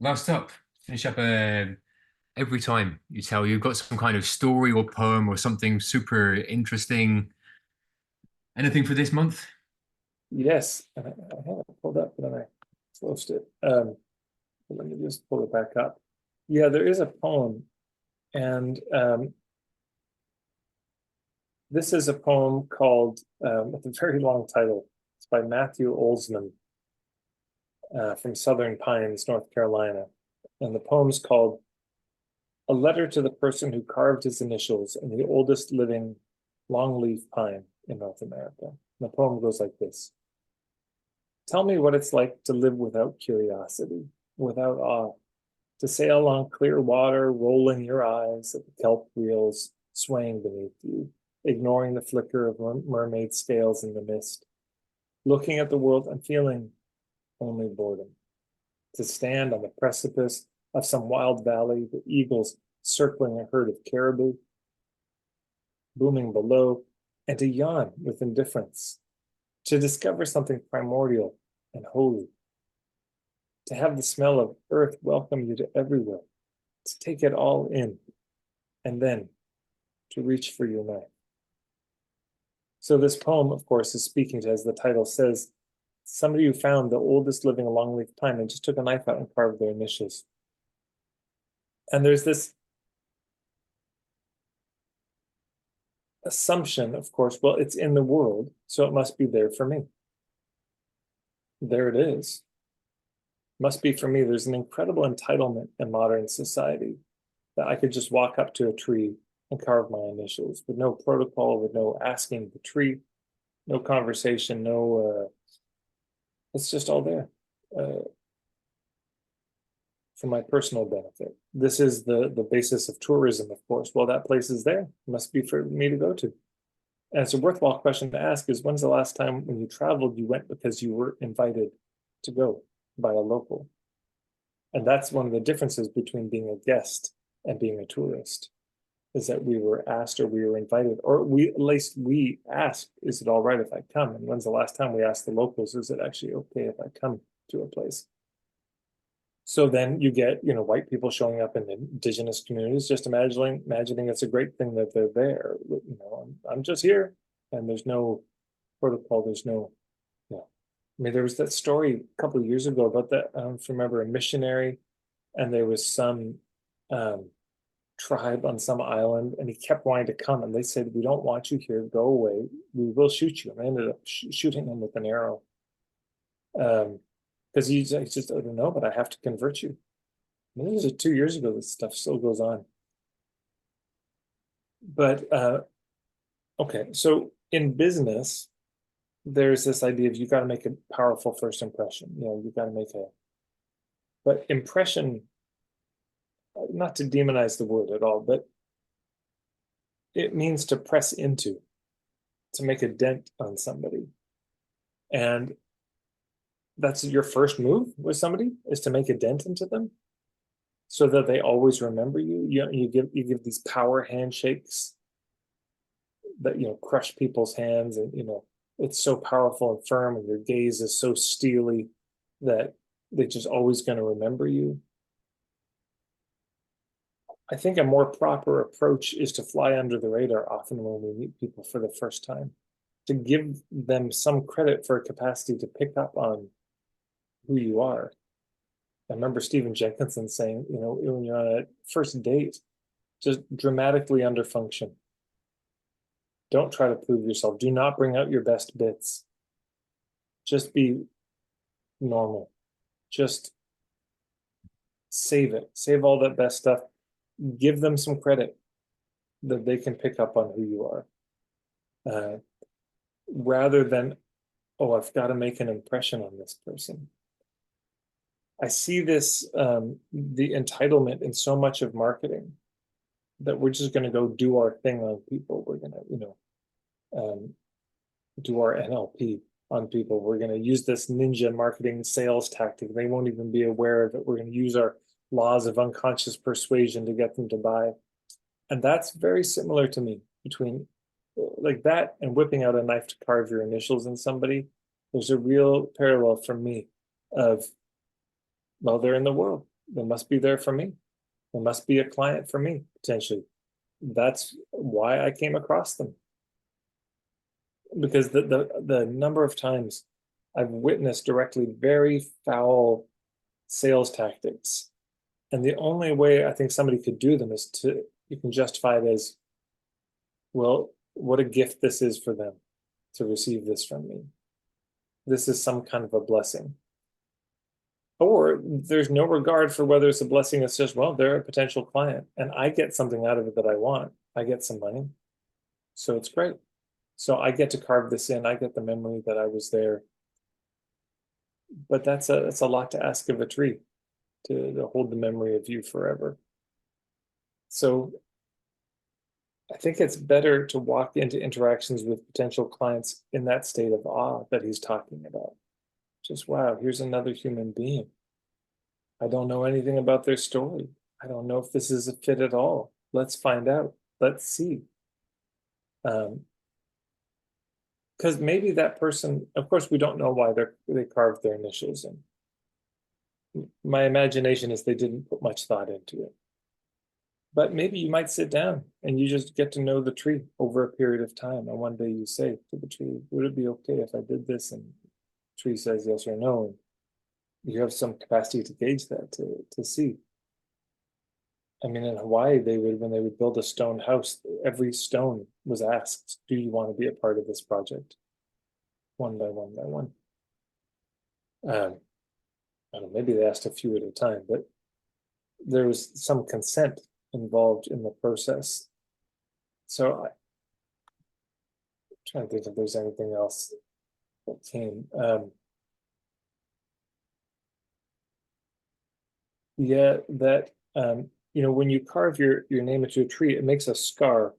Last up, finish up every time you tell you've got some kind of story or poem or something super interesting. Anything for this month? Yes, I have it pulled up, but then I closed it. Let me just pull it back up. Yeah, there is a poem, and this is a poem called, with a very long title. It's by Matthew Olsman from Southern Pines, North Carolina. And the poem's called A Letter to the Person Who Carved His Initials in the Oldest Living Longleaf Pine in North America. And the poem goes like this. Tell me what it's like to live without curiosity, without awe, to sail on clear water, rolling your eyes at the kelp wheels swaying beneath you, ignoring the flicker of mermaid scales in the mist, looking at the world and feeling only boredom. To stand on the precipice of some wild valley, the eagles circling a herd of caribou, booming below, and to yawn with indifference, to discover something primordial and holy, to have the smell of earth welcome you to everywhere, to take it all in, and then to reach for your knife. So this poem, of course, is speaking to, as the title says, somebody who found the oldest living longleaf pine and just took a knife out and carved their initials. And there's this assumption, of course, well, it's in the world, so it must be there for me. There it is. Must be for me. There's an incredible entitlement in modern society that I could just walk up to a tree and carve my initials with no protocol, with no asking the tree, no conversation, it's just all there for my personal benefit. This is the basis of tourism, of course. Well, that place is there. It must be for me to go to. And it's a worthwhile question to ask is when's the last time when you traveled, you went because you were invited to go by a local? And that's one of the differences between being a guest and being a tourist, is that we were asked or we were invited, or at least we asked, is it all right if I come? And when's the last time we asked the locals, is it actually okay if I come to a place? So then you get, white people showing up in indigenous communities, just imagining it's a great thing that they're there. I'm just here, and there's no protocol. There's no, I mean, there was that story a couple of years ago about that. I don't remember a missionary, and there was some tribe on some island, and he kept wanting to come, and they said, "We don't want you here. Go away. We will shoot you." And I ended up shooting him with an arrow. Because he's just, I don't know, but I have to convert you. I mean, this was 2 years ago. This stuff still goes on. But okay, so in business, there's this idea of you got to make a powerful first impression. You got to make but impression, not to demonize the word at all, but it means to press into, to make a dent on somebody. And that's your first move with somebody, is to make a dent into them so that they always remember you. You give these power handshakes that crush people's hands, and it's so powerful and firm, and your gaze is so steely that they're just always going to remember you. I think a more proper approach is to fly under the radar often when we meet people for the first time, to give them some credit for a capacity to pick up on who you are. I remember Stephen Jenkinson saying, when you're on a first date, just dramatically underfunction. Don't try to prove yourself. Do not bring out your best bits. Just be normal. Just save it. Save all that best stuff. Give them some credit that they can pick up on who you are. Rather than, oh, I've got to make an impression on this person. I see this, the entitlement in so much of marketing, that we're just going to go do our thing on people. We're going to, do our NLP on people. We're going to use this ninja marketing sales tactic. They won't even be aware of it. We're going to use our laws of unconscious persuasion to get them to buy. And that's very similar to me, between like that and whipping out a knife to carve your initials in somebody. There's a real parallel for me of, well, they're in the world. they must be there for me. They must be a client for me, potentially. That's why I came across them. Because the number of times I've witnessed directly very foul sales tactics. And the only way I think somebody could do them is to, you can justify it as, well, what a gift this is for them to receive this from me. This is some kind of a blessing. Or there's no regard for whether it's a blessing. It's just, well, they're a potential client and I get something out of it that I want. I get some money. So it's great. So I get to carve this in. I get the memory that I was there. But that's a lot to ask of a tree to hold the memory of you forever. So I think it's better to walk into interactions with potential clients in that state of awe that he's talking about. Just, wow, here's another human being. I don't know anything about their story. I don't know if this is a fit at all. Let's find out. Let's see. Because maybe that person, of course, we don't know why they carved their initials in. My imagination is they didn't put much thought into it. But maybe you might sit down and you just get to know the tree over a period of time. And one day you say to the tree, would it be okay if I did this? And the tree says yes or no. And you have some capacity to gauge that, to see. I mean, in Hawaii, when they would build a stone house, every stone was asked, do you want to be a part of this project? One by one by one. I don't know, maybe they asked a few at a time, but there was some consent involved in the process. So I'm trying to think if there's anything else that came. Yeah, that when you carve your name into a tree, it makes a scar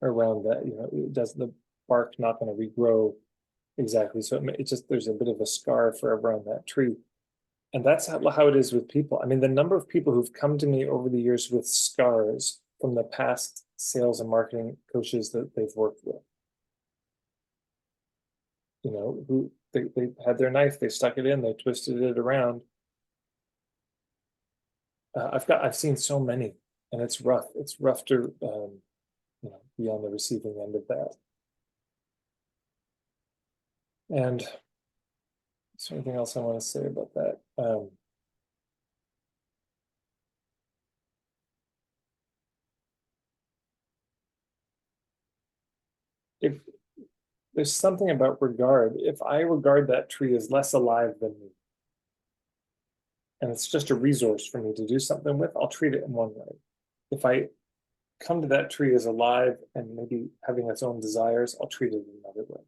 around that. It does, the bark not going to regrow exactly. So it's just, there's a bit of a scar forever on that tree. And that's how it is with people. I mean, the number of people who've come to me over the years with scars from the past sales and marketing coaches that they've worked with, who they had their knife, they stuck it in, they twisted it around. I've seen so many, and it's rough. It's rough to be on the receiving end of that. And is there anything else I want to say about that? If there's something about regard, if I regard that tree as less alive than me, and it's just a resource for me to do something with, I'll treat it in one way. If I come to that tree as alive and maybe having its own desires, I'll treat it another way.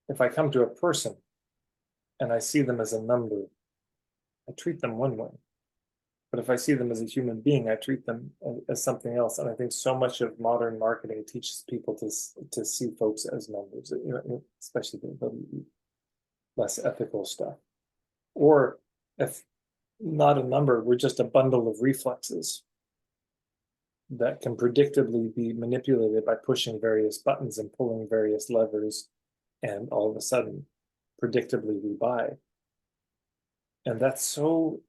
If I come to a person and I see them as a number, I treat them one way. But if I see them as a human being, I treat them as something else. And I think so much of modern marketing teaches people to see folks as numbers, especially the less ethical stuff. Or if not a number, we're just a bundle of reflexes that can predictably be manipulated by pushing various buttons and pulling various levers, and all of a sudden, predictably we buy. And that's so,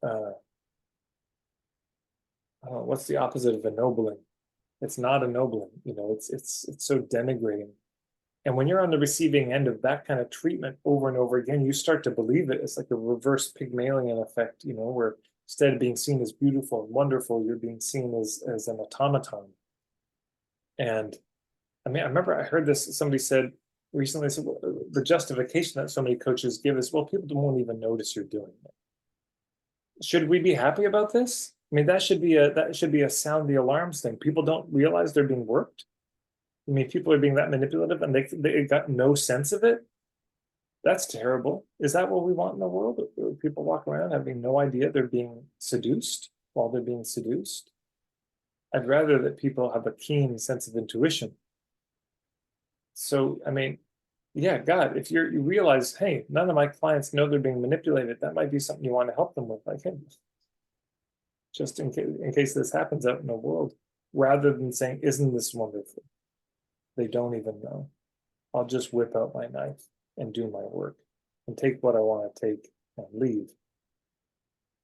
what's the opposite of ennobling? It's not ennobling, it's so denigrating. And when you're on the receiving end of that kind of treatment over and over again, you start to believe it. It's like a reverse Pygmalion effect, where instead of being seen as beautiful and wonderful, you're being seen as an automaton. And I mean, I remember I heard this, somebody said recently, said, well, the justification that so many coaches give is, well, people won't even notice you're doing it. Should we be happy about this? I mean, that should be a sound the alarms thing. People don't realize they're being worked. I mean, people are being that manipulative and they got no sense of it. That's terrible. Is that what we want in the world? People walk around having no idea they're being seduced while they're being seduced? I'd rather that people have a keen sense of intuition. So, I mean, yeah, God, if you realize, hey, none of my clients know they're being manipulated, that might be something you want to help them with, like, hey, just in case this happens out in the world, rather than saying, isn't this wonderful? They don't even know. I'll just whip out my knife and do my work and take what I want to take leave.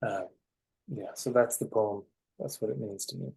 Yeah, so that's the poem. That's what it means to me.